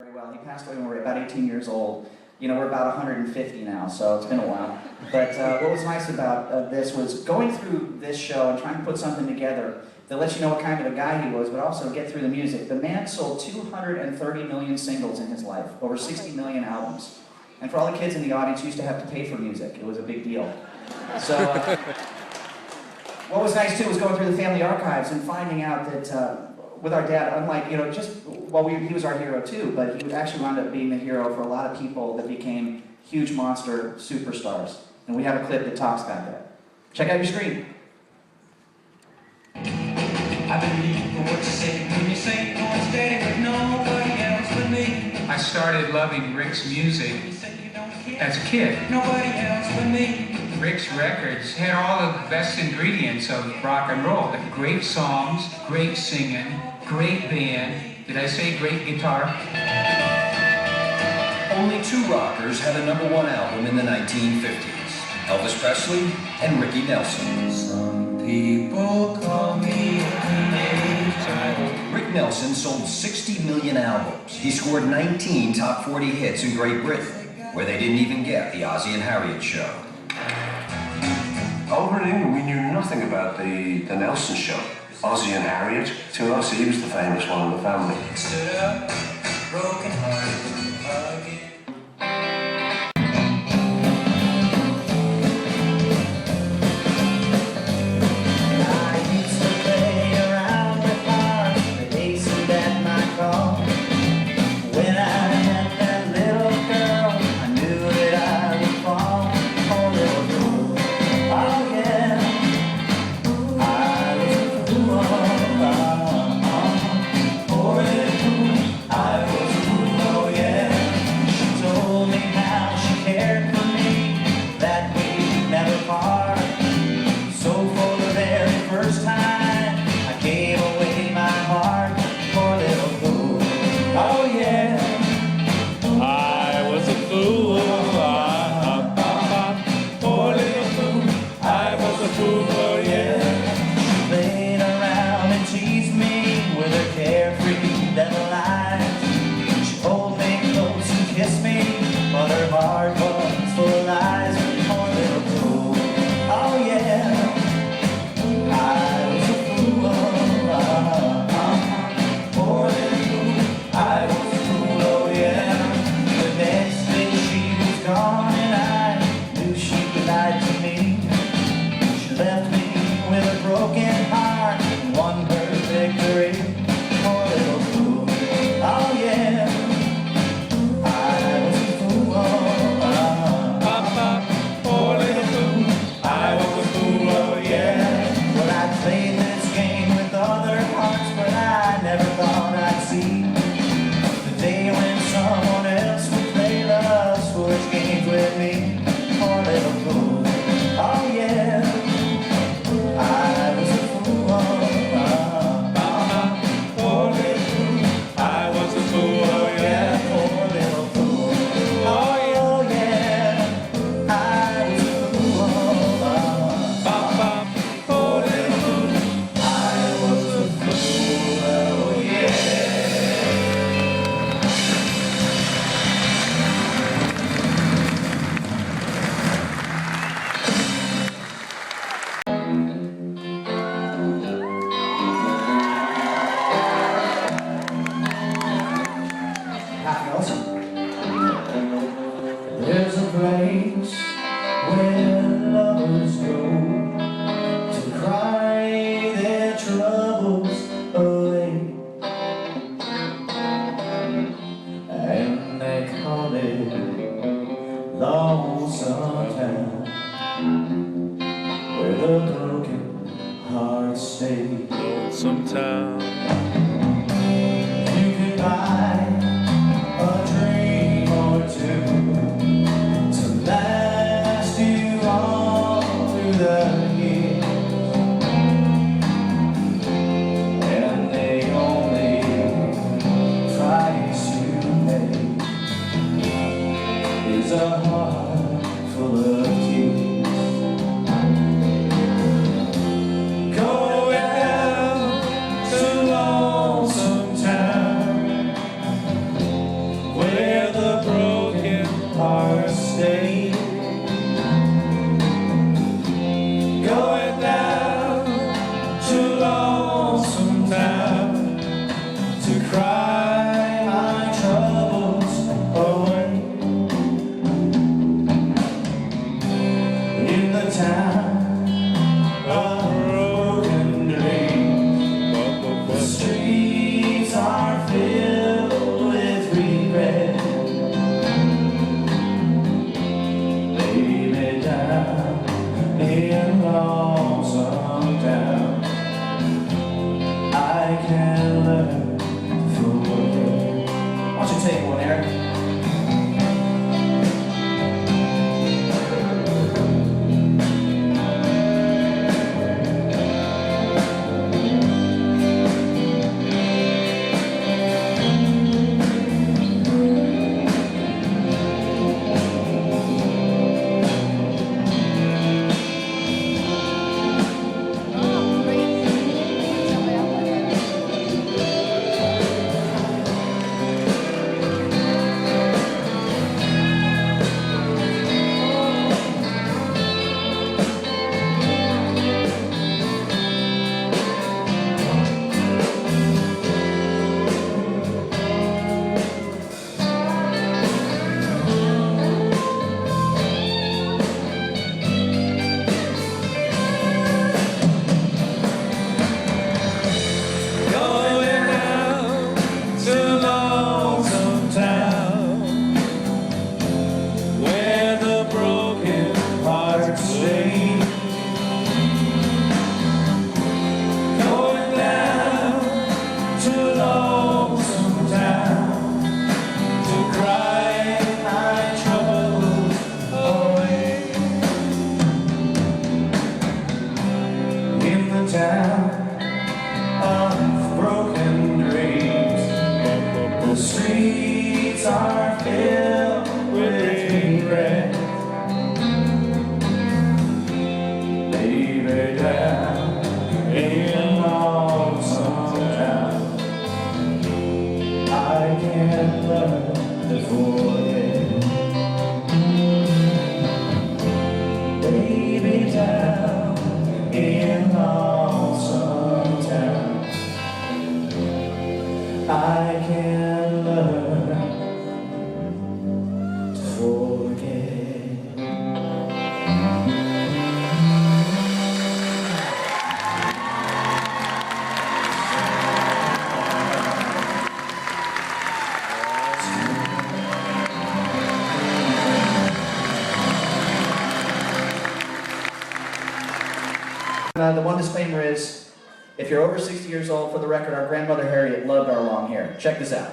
Very well. He passed away when we were about 18 years old. You know, we're about 150 now, so it's been a while. But what was nice about this was going through this show and trying to put something together that lets you know what kind of a guy he was, but also get through the music. The man sold 230 million singles in his life, over 60 million albums. And for all the kids in the audience, you used to have to pay for music. It was a big deal. So what was nice, too, was going through the family archives and finding out that with our dad, unlike, you know, he was our hero too, but he actually wound up being the hero for a lot of people that became huge monster superstars. And we have a clip that talks about that. Check out your screen. I believe what you say when you say going steady with nobody else but me. I started loving Rick's music as a kid. Nobody else but me. Rick's records had all of the best ingredients of rock and roll. Great songs, great singing, great band. Did I say great guitar? Only two rockers had a #1 album in the 1950s. Elvis Presley and Ricky Nelson. Some people call me a teenage idol. Rick Nelson sold 60 million albums. He scored 19 top 40 hits in Great Britain, where they didn't even get the Ozzie and Harriet show. Over in England, we knew nothing about the Nelson show. Ozzie and Harriet. To us, he was the famous one in the family. Stood up, broken hearted again. lonesome town to cry my troubles away. In the town of broken dreams, the streets are filled with regret. Baby, down in lonesome town, I can't learn to forget. Baby, down in lonesome town, I can't learn to forget. The one disclaimer is, if you're over 60 years old, for the record, our grandmother Harriet loved our long hair. Check this out.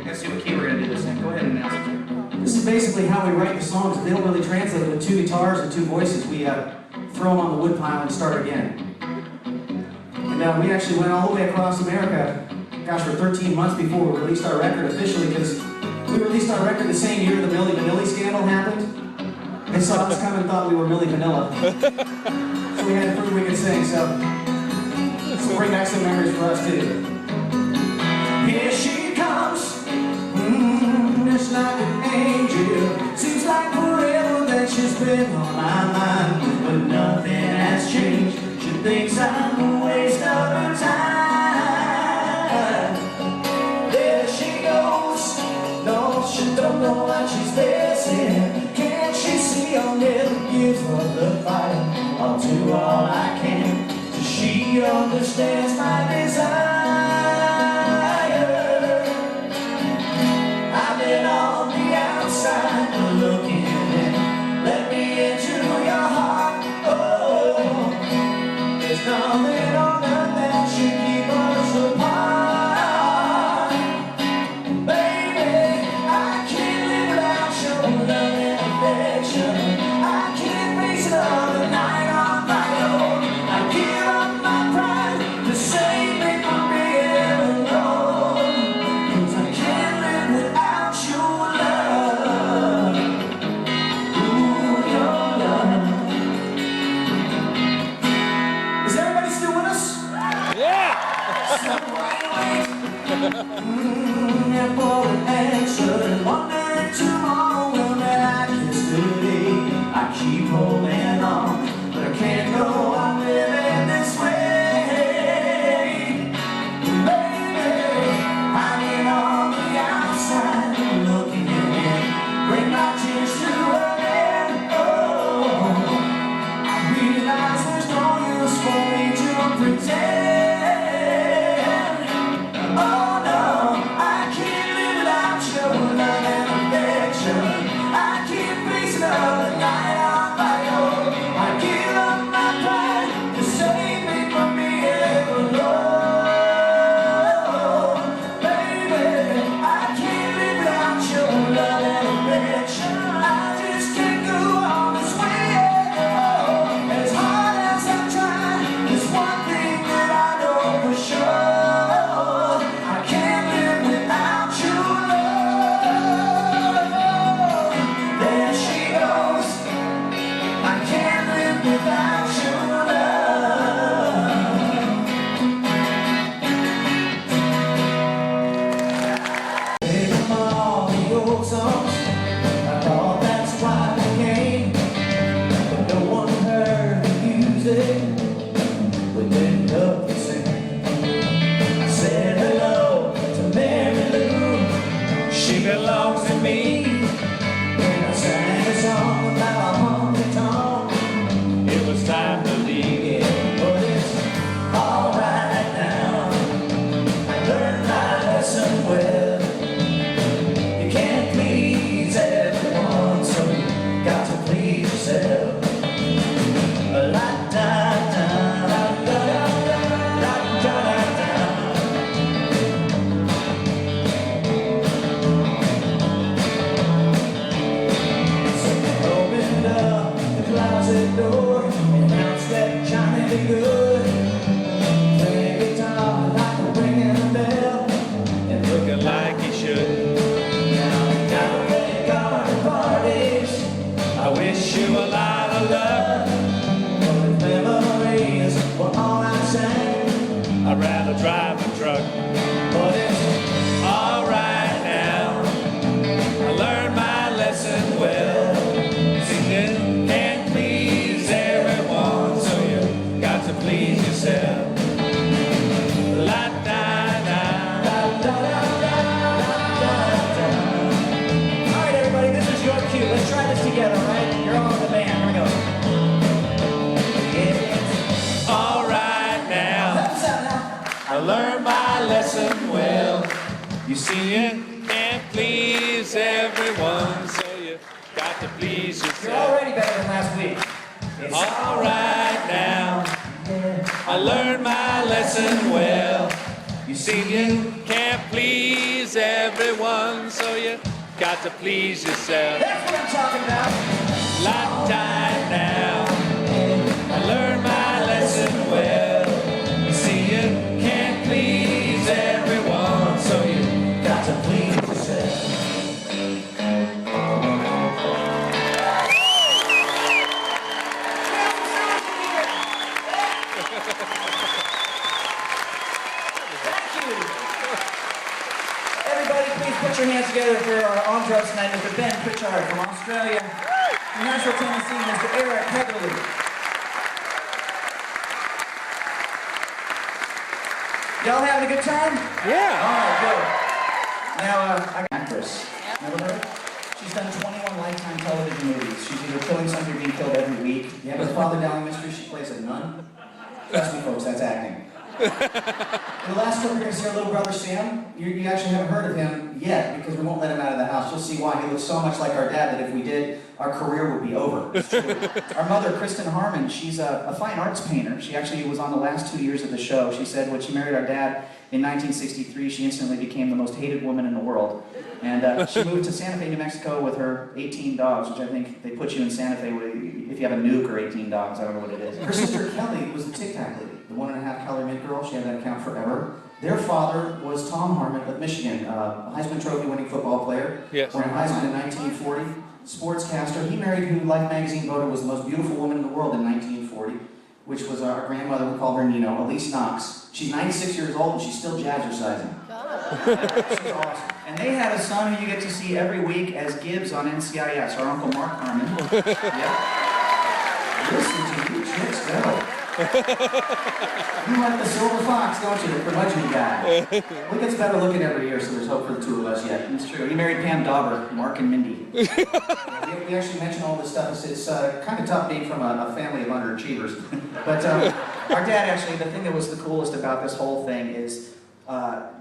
Let's see what key we're going to do this in. Go ahead and announce it. This is basically how we write the songs. They don't really translate with 2 guitars and 2 voices. We throw them on the woodpile and start again. And we actually went all the way across America, gosh, for 13 months before we released our record officially, because we released our record the same year the Milli Vanilli scandal happened. They saw us come and thought we were Milli Vanilla. So we had to prove we could sing, so bring back some memories for us too. Here she comes, it's like an angel. Seems like forever that she's been on my mind, but nothing has changed. She thinks I'm a waste of her time. There she goes, no, she don't know what she's facing. Can't she see I'll never give her the fight? I'll do all I can till she understands my desire. I've been on the outside looking in. Let me into your heart. Oh, there's nothing on earth that should keep us apart. Baby, I can't live without your love and affection. I can't face another night on my own. I give up my pride to save me from being alone. 'Cause I can't live without your love. Ooh, your love. Is everybody still with us? And for an answer, and wondering tomorrow will that I kiss today. I keep holding on, but I can't go on living this way. Baby, hiding on the outside, looking in, bring my tears to an end. Oh, I realize there's no use for me to pretend. Oh no, I can't live without your love and affection. I can't face another night on my own. I give up my pride to save me from being alone. Baby, I can't live without your love and affection. I just can't go on this way. Oh, as hard as I try, there's one thing that I'd rather drive a truck. But it's alright now. I learned my lesson well. Singing can't please everyone, so you got to please yourself. La da da da da da da da. All right, everybody, this is your cue. Let's try this together, all right? You're all in the band. Here we go. It's all right now. I learned my lesson well. You see, you can't please everyone, so you got to please yourself. You're already better than last week. It's all right now. I learned my lesson well. You see, you can't please everyone, so you got to please yourself. That's what I'm talking about. Lot time now. I learned my lesson well. You see, you can't please everyone, so you got to please yourself. Everybody, please put your hands together for our on drums tonight, Mr. Ben Pritchard from Australia, from Nashville, Tennessee, Mr. Eric Heatherly. Y'all having a good time? Yeah. All right, good. Now, I got an actress. Never heard? She's done 21 Lifetime television movies. She's either killing somebody or being killed every week. You have a Father Dowling Mystery, she plays a nun. Trust me, folks, that's acting. In the last clip, you're going to see our little brother Sam. You actually haven't heard of him yet because we won't let him out of the house. You'll see why. He looks so much like our dad that if we did, our career would be over. It's true. Our mother, Kristen Harmon, she's a fine arts painter. She actually was on the last 2 years of the show. She said when she married our dad in 1963, she instantly became the most hated woman in the world. And she moved to Santa Fe, New Mexico with her 18 dogs, which I think they put you in Santa Fe if you have a nuke or 18 dogs. I don't know what it is. Her sister Kelly was the Tic Tac lady, the 1.5 calorie mint girl. She had that account forever. Their father was Tom Harmon of Michigan, a Heisman Trophy winning football player. Yes. Won a Heisman in 1940. Sportscaster. He married who Life magazine voted was the most beautiful woman in the world in 1940, which was our grandmother. We called her Nino, Elise Knox. She's 96 years old and she's still jazzercising. She's awesome. And they had a son who you get to see every week as Gibbs on NCIS, our Uncle Mark Harmon. Yep. Listen to you chicks go. You like the silver fox, don't you? The curmudgeon guy. Well, he gets better looking every year, so there's hope for the two of us yet. It's true. He married Pam Dauber, Mark and Mindy. We actually mention all this stuff. It's kind of tough being from a family of underachievers. But our dad actually, the thing that was the coolest about this whole thing is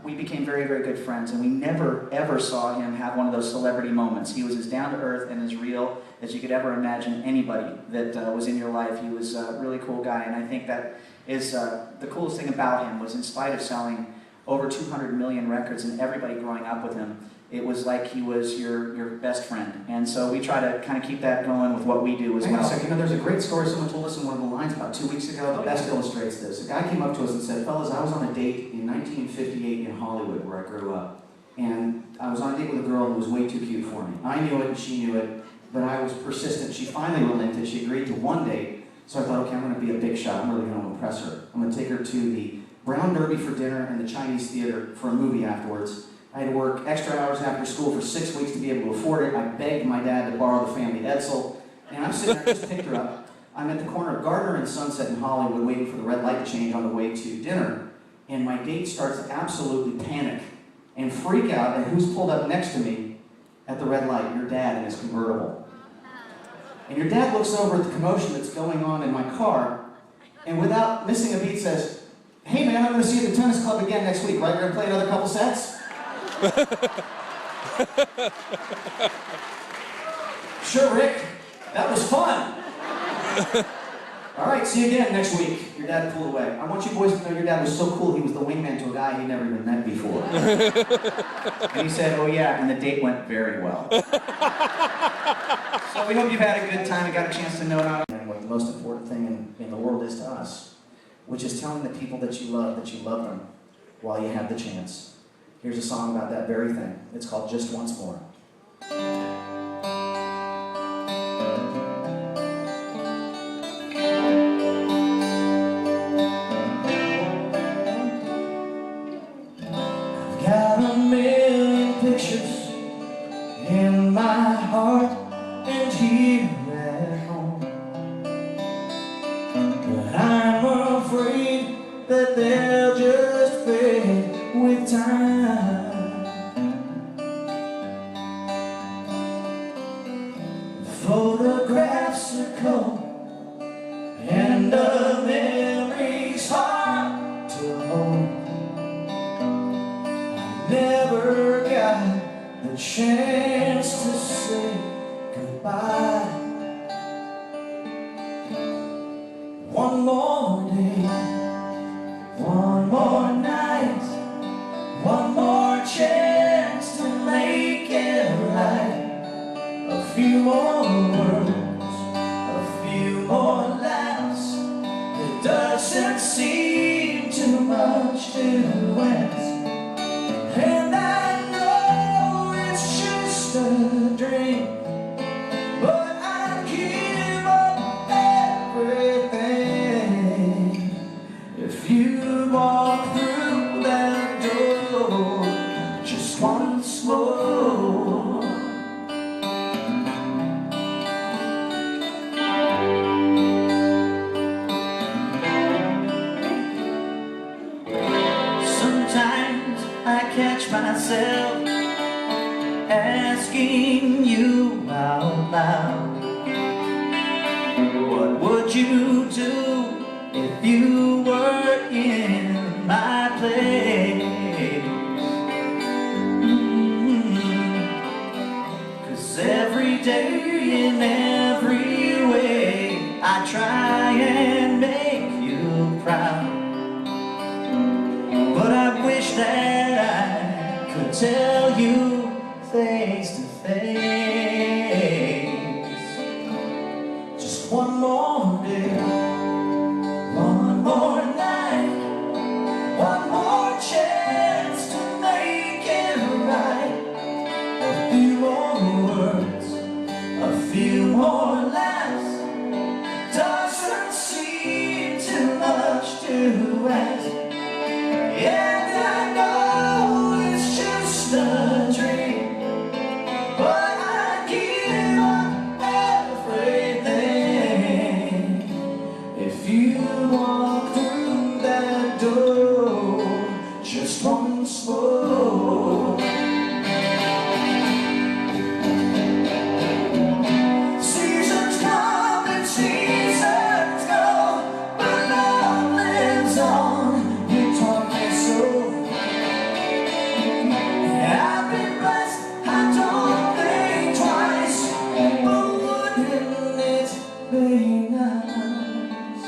we became very, very good friends, and we never, ever saw him have one of those celebrity moments. He was as down-to-earth and as real as you could ever imagine anybody that was in your life. He was a really cool guy, and I think that is the coolest thing about him was in spite of selling over 200 million records and everybody growing up with him, it was like he was your best friend. And so we try to kind of keep that going with what we do as well. Hang on a second. You know, there's a great story someone told us in one of the lines about 2 weeks ago that best illustrates this. A guy came up to us and said, fellas, I was on a date in 1958 in Hollywood where I grew up. And I was on a date with a girl who was way too cute for me. I knew it and she knew it, but I was persistent. She finally relented. She agreed to one date. So I thought, okay, I'm going to be a big shot. I'm really going to impress her. I'm going to take her to the Brown Derby for dinner and the Chinese theater for a movie afterwards. I had to work extra hours after school for 6 weeks to be able to afford it. I begged my dad to borrow the family Edsel. And I'm sitting there, I just picked her up. I'm at the corner of Gardner and Sunset in Hollywood waiting for the red light to change on the way to dinner. And my date starts to absolutely panic and freak out. And who's pulled up next to me at the red light? Your dad in his convertible. And your dad looks over at the commotion that's going on in my car, and without missing a beat says, hey man, I'm going to see you at the tennis club again next week, right? You're going to play another couple sets? Sure, Rick. That was fun. All right, see you again next week. Your dad pulled away. I want you boys to know your dad was so cool, he was the wingman to a guy he'd never even met before. And he said, oh yeah, and the date went very well. So we hope you've had a good time and got a chance to know not only what the most important thing in the world is to us, which is telling the people that you love them while you have the chance. Here's a song about that very thing. It's called Just Once More. that they'll just fade with time. Photographs are cold and the memories hard to hold. I never got the chance to say goodbye. One more day, one more night, one more chance to make it right. A few more words, a few more laughs. It doesn't seem too much to ask. And I know it's just a dream, but I'd give up everything if you walk through that door just once more. Sometimes I catch myself asking you out loud, what would you do if you were in my place? 'Cause every day in every way I try and make you proud, but I wish that I could tell you face to face. Just one more day, one more night, one more chance to make it right. A few more words, a few more laughs. Doesn't seem too much to ask. And I know it's just a dream, but I'd give up everything if you walk through that door just once more. Seasons come and seasons go, but love lives on. You taught me so. I've been blessed, I don't think twice, but wouldn't it be nice?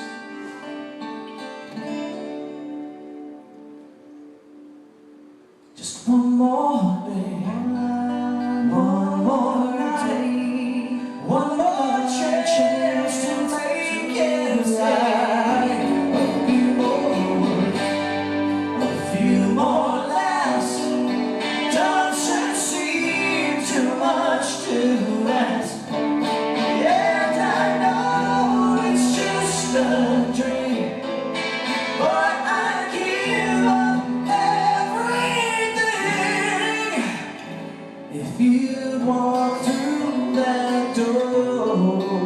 Just one more day, one more day, one more chance to make it right. A few more words, a few more laughs. Doesn't seem too much to ask. And I know it's just a dream, but I'd give up everything if you'd walk through that door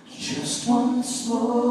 just once more.